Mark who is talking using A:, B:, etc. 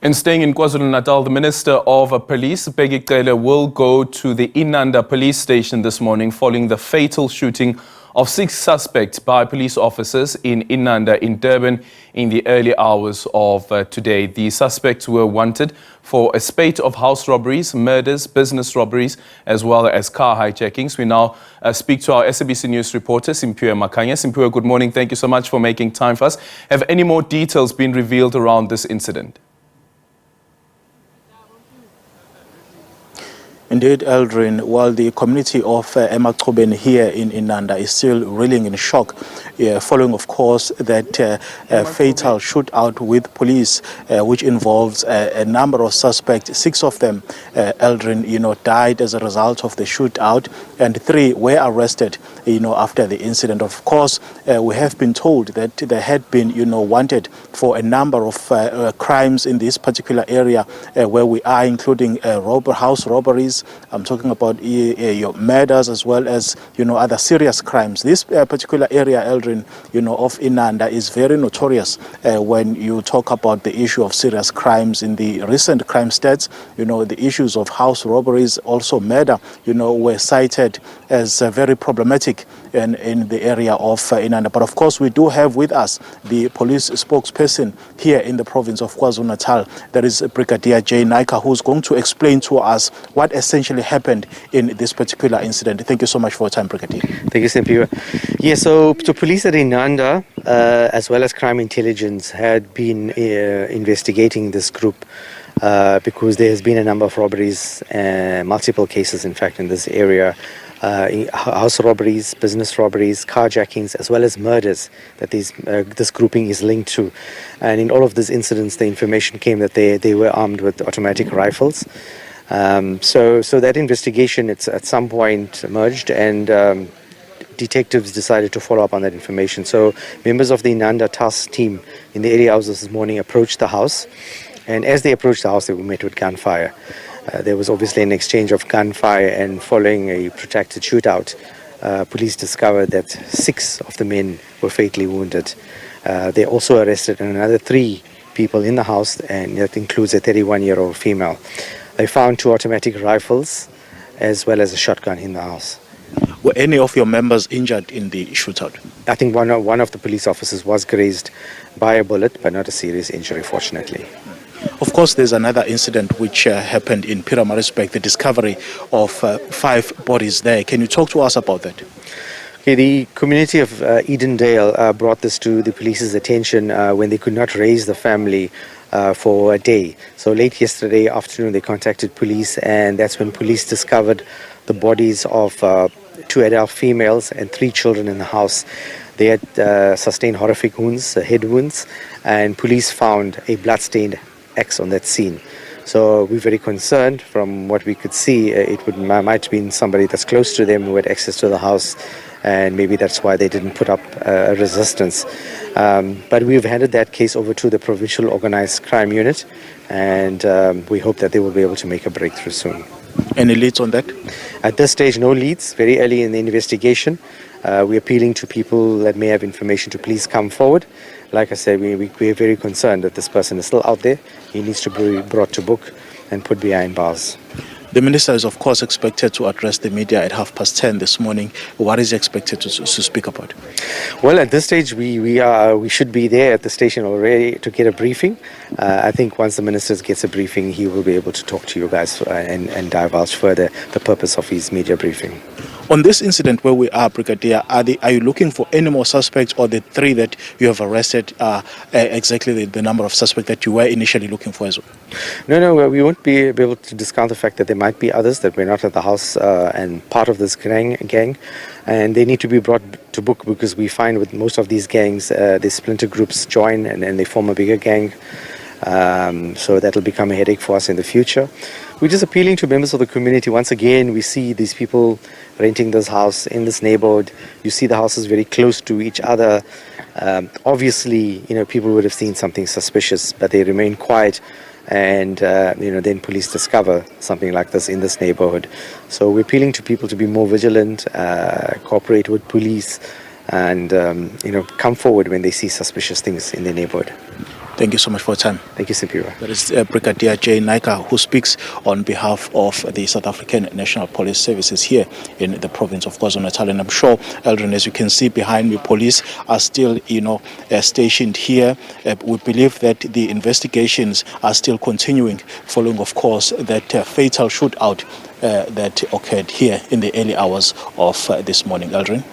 A: And staying in KwaZulu-Natal, the Minister of Police, Bheki Cele, will go to the Inanda police station this morning following the fatal shooting of 6 suspects by police officers in Inanda in Durban in the early hours of today. The suspects were wanted for a spate of house robberies, murders, business robberies, as well as car hijackings. We now speak to our SABC News reporter, Simphiwe Makhanya. Simphiwe, good morning. Thank you so much for making time for us. Have any more details been revealed around this incident?
B: Indeed, Eldrin, while the community of Emakhoben here in Inanda is still reeling in shock, following, of course, that fatal shootout with police, which involves a number of suspects. 6 of them, Eldrin, died as a result of the shootout, and 3 were arrested, after the incident. Of course, we have been told that they had been, wanted for a number of crimes in this particular area where we are, including house robberies. I'm talking about your murders as well as other serious crimes. This particular area, Eldrin, of Inanda is very notorious when you talk about the issue of serious crimes. In the recent crime stats, the issues of house robberies, also murder, were cited as very problematic in the area of Inanda. But of course, we do have with us the police spokesperson here in the province of KwaZulu-Natal. That is Brigadier J. Naika, who's going to explain to us what essentially happened in this particular incident. Thank you so much for your time, Brigadier.
C: Thank you, Simphiwe. Yeah, so the police at Inanda, as well as crime intelligence, had been investigating this group because there has been a number of robberies, multiple cases, in fact, in this area. House robberies, business robberies, carjackings, as well as murders that this grouping is linked to. And in all of these incidents, the information came that they were armed with automatic rifles. So that investigation, it's at some point emerged, and detectives decided to follow up on that information. So members of the Inanda task team in the area houses this morning approached the house, and as they approached the house, they were met with gunfire. There was obviously an exchange of gunfire, and following a protracted shootout, police discovered that 6 of the men were fatally wounded. They also arrested another 3 people in the house, and that includes a 31-year-old female. They found 2 automatic rifles as well as a shotgun in the house.
B: Were any of your members injured in the shootout?
C: I think one of the police officers was grazed by a bullet, but not a serious injury, fortunately.
B: Of course, there's another incident which happened in Pietermaritzburg, the discovery of 5 bodies there. Can you talk to us about that?
C: Okay, the community of Edendale brought this to the police's attention when they could not raise the family for a day. So late yesterday afternoon, they contacted police, and that's when police discovered the bodies of 2 adult females and 3 children in the house. They had sustained horrific wounds, head wounds, and police found a bloodstained X on that scene. So we're very concerned. From what we could see, might have been somebody that's close to them who had access to the house, and maybe that's why they didn't put up a resistance. But we've handed that case over to the Provincial Organised Crime Unit, and we hope that they will be able to make a breakthrough soon.
B: Any leads on that?
C: At this stage, no leads. Very early in the investigation. We're appealing to people that may have information to please come forward. Like I said, we're very concerned that this person is still out there. He needs to be brought to book and put behind bars.
B: The minister is, of course, expected to address the media at 10:30 this morning. What is he expected to speak about?
C: Well, at this stage, we should be there at the station already to get a briefing. I think once the minister gets a briefing, he will be able to talk to you guys and divulge further the purpose of his media briefing.
B: On this incident where we are, Brigadier, are you looking for any more suspects, or the 3 that you have arrested are exactly the number of suspects that you were initially looking for as well?
C: No, we won't be able to discount the fact that there might be others that were not at the house and part of this gang, and they need to be brought to book, because we find with most of these gangs, the splinter groups join and they form a bigger gang. So that will become a headache for us in the future. We're just appealing to members of the community. Once again, we see these people renting this house in this neighborhood. You see the houses very close to each other. Obviously, people would have seen something suspicious, but they remain quiet. And, then police discover something like this in this neighborhood. So we're appealing to people to be more vigilant, cooperate with police, and, come forward when they see suspicious things in their neighborhood.
B: Thank you so much for your time.
C: Thank you, Simphiwe.
B: That is Brigadier J. Naika, who speaks on behalf of the South African National Police Services here in the province of KwaZulu-Natal. And I'm sure, Eldrin, as you can see behind me, police are still, stationed here. We believe that the investigations are still continuing, following, of course, that fatal shootout that occurred here in the early hours of this morning. Eldrin.